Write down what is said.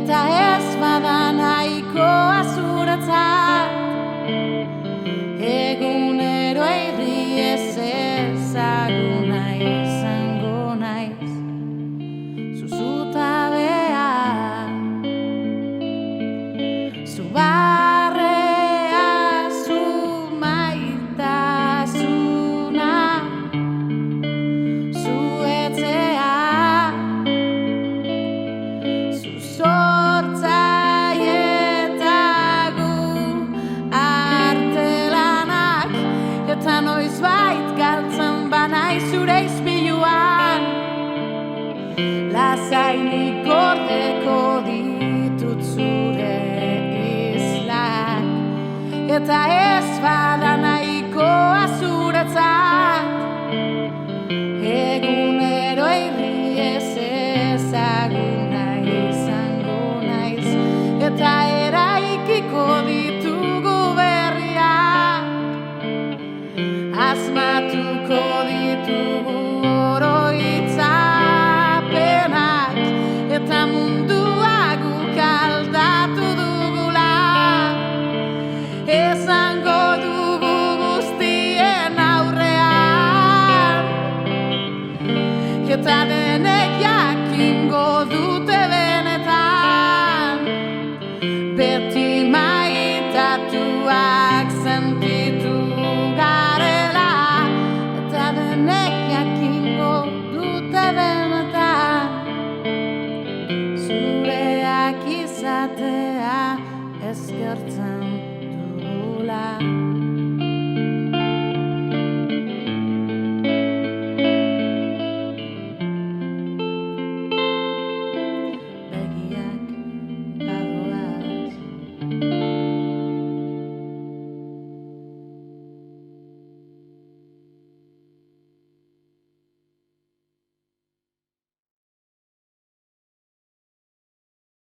eta ez bada nahikoa zuretzat. Egunero irri ez ezaguna izango naiz zuzutabea. Zu barrea, zu maitasuna, zu etxea, zu sortzaile eta gu artelanak, eta noizbait galtzen banaiz zure ispiluan. Lasainik gordeko ditut zure islak, eta ez bada nahikoa zuretzat. Egunero irri ez ezaguna izango naiz, eta eraikiko ditugu berriak. Asmatuko ditugu oroitzapenak, eta mundua guk aldatu dugula. Esango dugu guztien aurrean, eta denek jakingo dute benetan. Beti maitatuak sentitu garela, eta denek jakingo dute benetan. Zureak izatea eskertzen